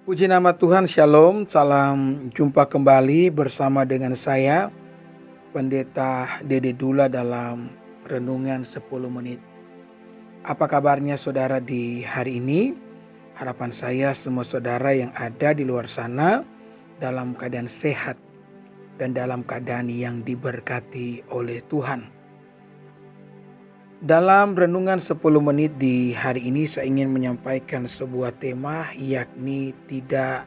Puji nama Tuhan, Shalom, salam jumpa kembali bersama dengan saya, Pendeta Dede Dula dalam Renungan 10 Menit. Apa kabarnya saudara di hari ini? Harapan saya semua saudara yang ada di luar sana dalam keadaan sehat dan dalam keadaan yang diberkati oleh Tuhan. Dalam Renungan 10 Menit di hari ini saya ingin menyampaikan sebuah tema, yakni tidak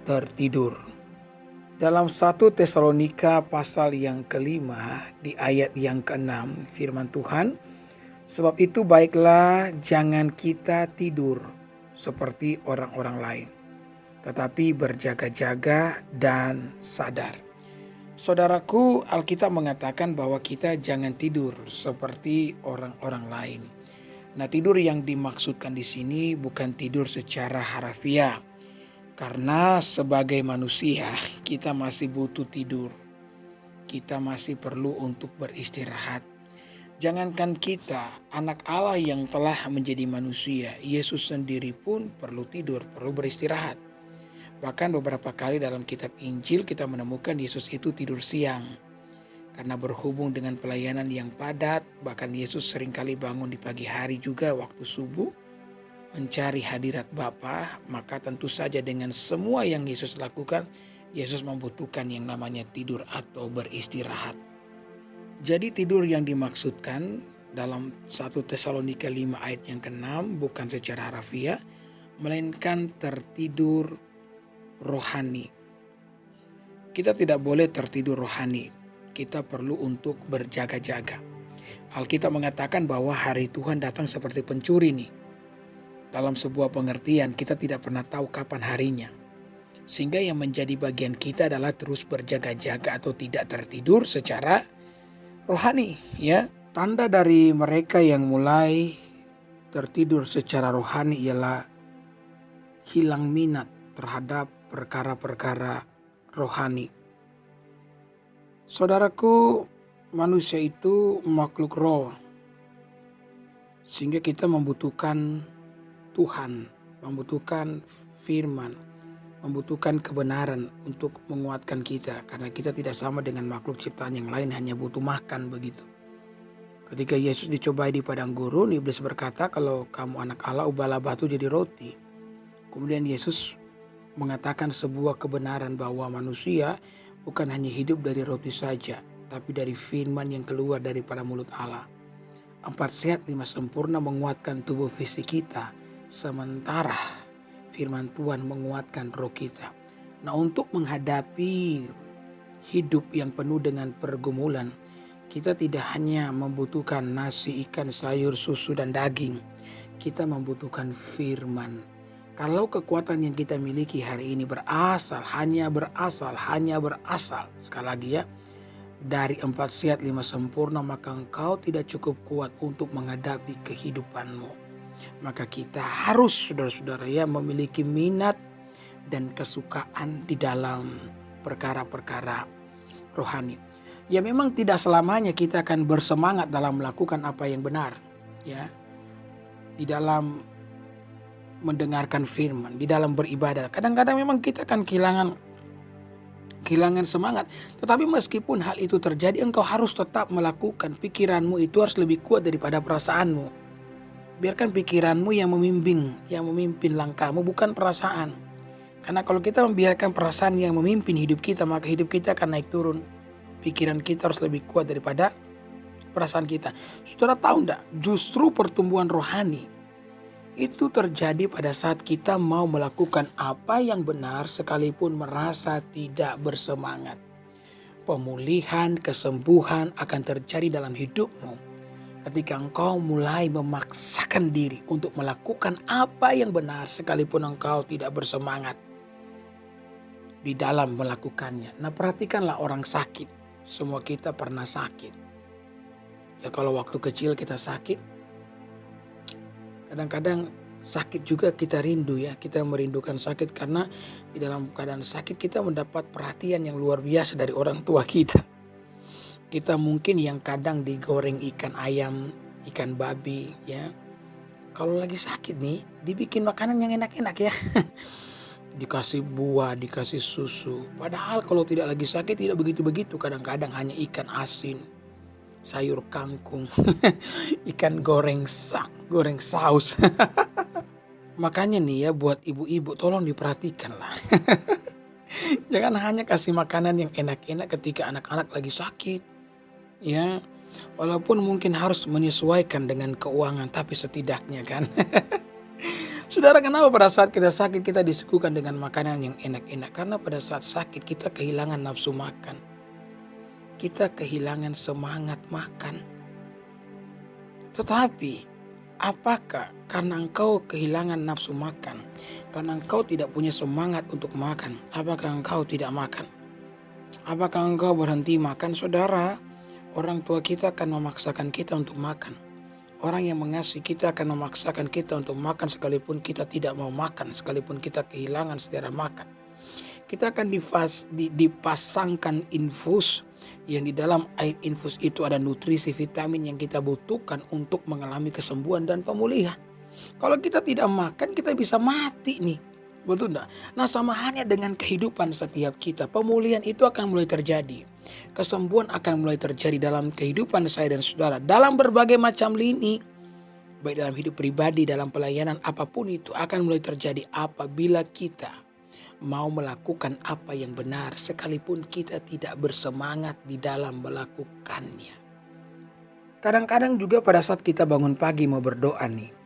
tertidur. Dalam 1 Tesalonika pasal yang kelima di ayat yang ke-6 firman Tuhan, sebab itu baiklah jangan kita tidur seperti orang-orang lain, tetapi berjaga-jaga dan sadar. Saudaraku, Alkitab mengatakan bahwa kita jangan tidur seperti orang-orang lain. Nah, tidur yang dimaksudkan di sini bukan tidur secara harafiah. Karena sebagai manusia kita masih butuh tidur. Kita masih perlu untuk beristirahat. Jangankan kita, anak Allah yang telah menjadi manusia, Yesus sendiri pun perlu tidur, perlu beristirahat. Bahkan beberapa kali dalam kitab Injil kita menemukan Yesus itu tidur siang. Karena berhubung dengan pelayanan yang padat, bahkan Yesus seringkali bangun di pagi hari juga waktu subuh, mencari hadirat Bapa, maka tentu saja dengan semua yang Yesus lakukan, Yesus membutuhkan yang namanya tidur atau beristirahat. Jadi tidur yang dimaksudkan dalam 1 Tesalonika 5 ayat yang ke-6 bukan secara harafiah, melainkan tertidur rohani. Kita tidak boleh tertidur rohani. Kita perlu untuk berjaga-jaga. Alkitab mengatakan bahwa hari Tuhan datang seperti pencuri nih. Dalam sebuah pengertian, kita tidak pernah tahu kapan harinya. Sehingga yang menjadi bagian kita adalah terus berjaga-jaga atau tidak tertidur secara rohani, ya. Tanda dari mereka yang mulai tertidur secara rohani ialah hilang minat terhadap perkara-perkara rohani. Saudaraku, manusia itu makhluk roh. Sehingga kita membutuhkan Tuhan, membutuhkan firman, membutuhkan kebenaran untuk menguatkan kita. Karena kita tidak sama dengan makhluk ciptaan yang lain, hanya butuh makan begitu. Ketika Yesus dicobai di padang gurun, iblis berkata, kalau kamu anak Allah, ubahlah batu jadi roti. Kemudian Yesus mengatakan sebuah kebenaran bahwa manusia bukan hanya hidup dari roti saja, tapi dari firman yang keluar daripada mulut Allah. 4 sehat 5 sempurna menguatkan tubuh fisik kita, sementara firman Tuhan menguatkan roh kita. Nah, untuk menghadapi hidup yang penuh dengan pergumulan, kita tidak hanya membutuhkan nasi, ikan, sayur, susu, dan daging. Kita membutuhkan firman. Kalau kekuatan yang kita miliki hari ini hanya berasal, sekali lagi ya, dari 4 sehat 5 sempurna, maka engkau tidak cukup kuat untuk menghadapi kehidupanmu. Maka kita harus, saudara-saudara ya, memiliki minat dan kesukaan di dalam perkara-perkara rohani. Ya, memang tidak selamanya kita akan bersemangat dalam melakukan apa yang benar, ya. Di dalam mendengarkan firman, di dalam beribadah. Kadang-kadang memang kita akan kehilangan semangat. Tetapi meskipun hal itu terjadi, engkau harus tetap melakukan. Pikiranmu itu harus lebih kuat daripada perasaanmu. Biarkan pikiranmu yang memimpin langkahmu, bukan perasaan. Karena kalau kita membiarkan perasaan yang memimpin hidup kita, maka hidup kita akan naik turun. Pikiran kita harus lebih kuat daripada perasaan kita. Saudara tahu enggak, justru pertumbuhan rohani itu terjadi pada saat kita mau melakukan apa yang benar sekalipun merasa tidak bersemangat. Pemulihan, kesembuhan akan terjadi dalam hidupmu ketika engkau mulai memaksakan diri untuk melakukan apa yang benar sekalipun engkau tidak bersemangat di dalam melakukannya. Nah, perhatikanlah orang sakit. Semua kita pernah sakit. Ya, kalau waktu kecil kita sakit, kadang-kadang sakit juga kita rindu ya. Kita merindukan sakit karena di dalam keadaan sakit kita mendapat perhatian yang luar biasa dari orang tua kita. Kita mungkin yang kadang digoreng ikan ayam, ikan babi ya. Kalau lagi sakit nih, dibikin makanan yang enak-enak ya. dikasih buah, dikasih susu. Padahal kalau tidak lagi sakit tidak begitu-begitu, kadang-kadang hanya ikan asin, sayur kangkung, ikan goreng saus. Makanya nih ya buat ibu-ibu tolong diperhatikan lah. Jangan hanya kasih makanan yang enak-enak ketika anak-anak lagi sakit. Ya, walaupun mungkin harus menyesuaikan dengan keuangan, tapi setidaknya kan. Saudara, kenapa pada saat kita sakit kita disuguhkan dengan makanan yang enak-enak? Karena pada saat sakit kita kehilangan nafsu makan. Kita kehilangan semangat makan. Tetapi, apakah karena engkau kehilangan nafsu makan, karena engkau tidak punya semangat untuk makan, apakah engkau tidak makan? Apakah engkau berhenti makan? Saudara, orang tua kita akan memaksakan kita untuk makan. Orang yang mengasihi kita akan memaksakan kita untuk makan sekalipun kita tidak mau makan, sekalipun kita kehilangan selera makan. Kita akan dipasangkan infus yang di dalam air infus itu ada nutrisi vitamin yang kita butuhkan untuk mengalami kesembuhan dan pemulihan. Kalau kita tidak makan kita bisa mati nih. Betul enggak? Nah, sama halnya dengan kehidupan setiap kita. Pemulihan itu akan mulai terjadi. Kesembuhan akan mulai terjadi dalam kehidupan saya dan saudara. Dalam berbagai macam lini. Baik dalam hidup pribadi, dalam pelayanan, apapun itu akan mulai terjadi apabila kita mau melakukan apa yang benar. Sekalipun kita tidak bersemangat di dalam melakukannya. Kadang-kadang juga pada saat kita bangun pagi mau berdoa nih.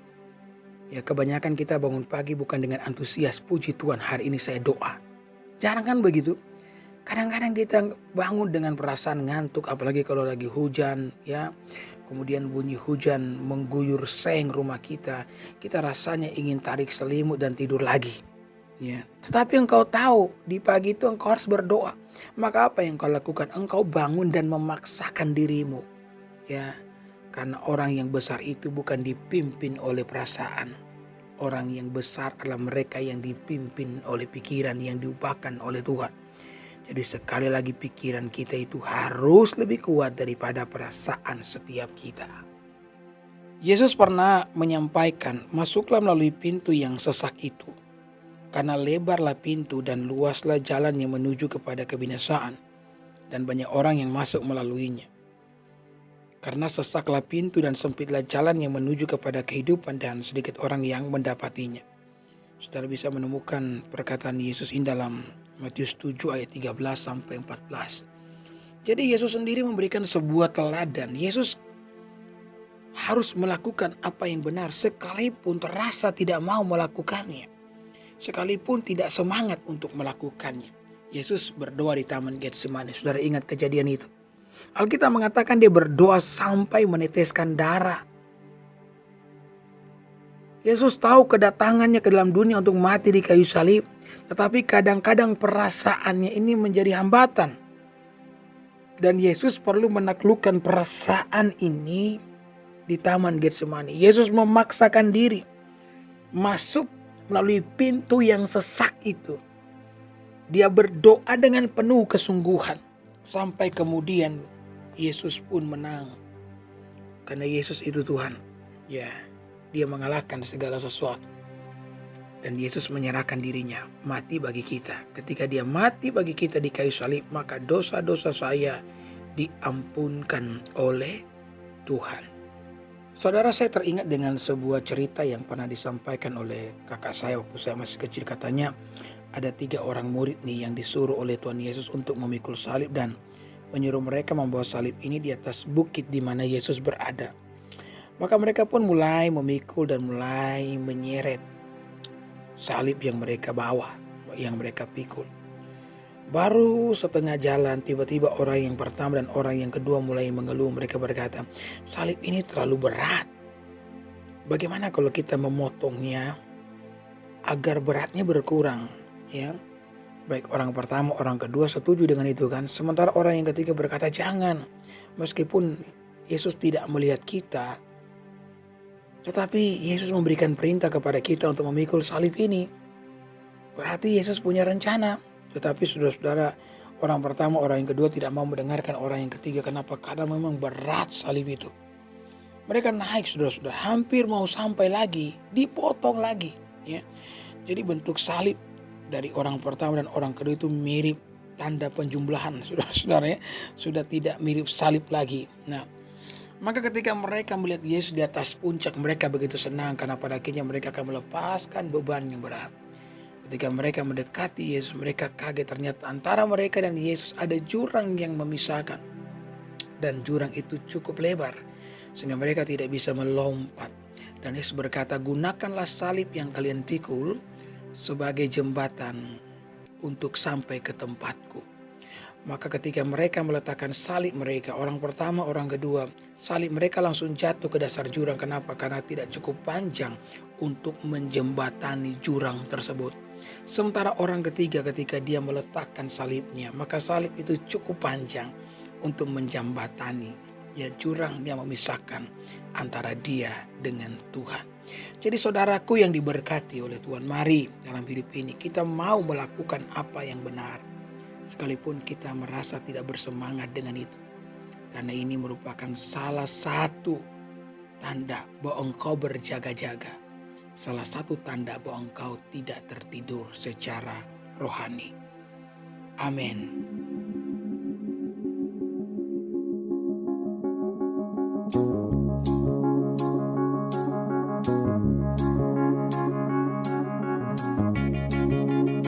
Ya, kebanyakan kita bangun pagi bukan dengan antusias, puji Tuhan hari ini saya doa. Jarang kan begitu? Kadang-kadang kita bangun dengan perasaan ngantuk, apalagi kalau lagi hujan ya. Kemudian bunyi hujan mengguyur seng rumah kita. Kita rasanya ingin tarik selimut dan tidur lagi. Ya. Tetapi engkau tahu di pagi itu engkau harus berdoa. Maka apa yang engkau lakukan? Engkau bangun dan memaksakan dirimu. Ya. Karena orang yang besar itu bukan dipimpin oleh perasaan. Orang yang besar adalah mereka yang dipimpin oleh pikiran yang diubahkan oleh Tuhan. Jadi sekali lagi pikiran kita itu harus lebih kuat daripada perasaan setiap kita. Yesus pernah menyampaikan, masuklah melalui pintu yang sesak itu. Karena lebarlah pintu dan luaslah jalan yang menuju kepada kebinasaan. Dan banyak orang yang masuk melaluinya. Karena sesaklah pintu dan sempitlah jalan yang menuju kepada kehidupan dan sedikit orang yang mendapatinya. Saudara bisa menemukan perkataan Yesus ini dalam Matius 7 ayat 13 sampai 14. Jadi Yesus sendiri memberikan sebuah teladan. Yesus harus melakukan apa yang benar sekalipun terasa tidak mau melakukannya. Sekalipun tidak semangat untuk melakukannya. Yesus berdoa di Taman Getsemani. Saudara ingat kejadian itu. Alkitab mengatakan dia berdoa sampai meneteskan darah. Yesus tahu kedatangannya ke dalam dunia untuk mati di kayu salib. Tetapi kadang-kadang perasaannya ini menjadi hambatan. Dan Yesus perlu menaklukkan perasaan ini di Taman Getsemani. Yesus memaksakan diri masuk melalui pintu yang sesak itu. Dia berdoa dengan penuh kesungguhan. Sampai kemudian Yesus pun menang. Karena Yesus itu Tuhan. Ya, dia mengalahkan segala sesuatu. Dan Yesus menyerahkan dirinya mati bagi kita. Ketika dia mati bagi kita di kayu salib, maka dosa-dosa saya diampunkan oleh Tuhan. Saudara, saya teringat dengan sebuah cerita yang pernah disampaikan oleh kakak saya waktu saya masih kecil. Katanya ada 3 orang murid nih yang disuruh oleh Tuhan Yesus untuk memikul salib dan menyuruh mereka membawa salib ini di atas bukit di mana Yesus berada. Maka mereka pun mulai memikul dan mulai menyeret salib yang mereka bawa, yang mereka pikul. Baru setengah jalan tiba-tiba orang yang pertama dan orang yang kedua mulai mengeluh. Mereka berkata, salib ini terlalu berat. Bagaimana kalau kita memotongnya agar beratnya berkurang? Ya, baik orang pertama, orang kedua setuju dengan itu kan. Sementara orang yang ketiga berkata jangan. Meskipun Yesus tidak melihat kita, tetapi Yesus memberikan perintah kepada kita untuk memikul salib ini. Berarti Yesus punya rencana. Tetapi saudara-saudara, orang pertama, orang yang kedua tidak mau mendengarkan orang yang ketiga. Kenapa? Karena memang berat salib itu. Mereka naik saudara-saudara, hampir mau sampai lagi, dipotong lagi. Ya. Jadi bentuk salib dari orang pertama dan orang kedua itu mirip tanda penjumlahan, saudara-saudara ya, sudah tidak mirip salib lagi. Nah, maka ketika mereka melihat Yesus di atas puncak, mereka begitu senang karena pada akhirnya mereka akan melepaskan beban yang berat. Ketika mereka mendekati Yesus, mereka kaget ternyata antara mereka dan Yesus ada jurang yang memisahkan. Dan jurang itu cukup lebar sehingga mereka tidak bisa melompat. Dan Yesus berkata, gunakanlah salib yang kalian pikul sebagai jembatan untuk sampai ke tempatku. Maka ketika mereka meletakkan salib mereka, orang pertama, orang kedua, salib mereka langsung jatuh ke dasar jurang. Kenapa? Karena tidak cukup panjang untuk menjembatani jurang tersebut. Sementara orang ketiga ketika dia meletakkan salibnya, maka salib itu cukup panjang untuk menjembatani ya jurang yang memisahkan antara dia dengan Tuhan. Jadi saudaraku yang diberkati oleh Tuhan, mari dalam hidup ini kita mau melakukan apa yang benar. Sekalipun kita merasa tidak bersemangat dengan itu. Karena ini merupakan salah satu tanda bahwa engkau berjaga-jaga. Salah satu tanda bahwa engkau tidak tertidur secara rohani. Amin.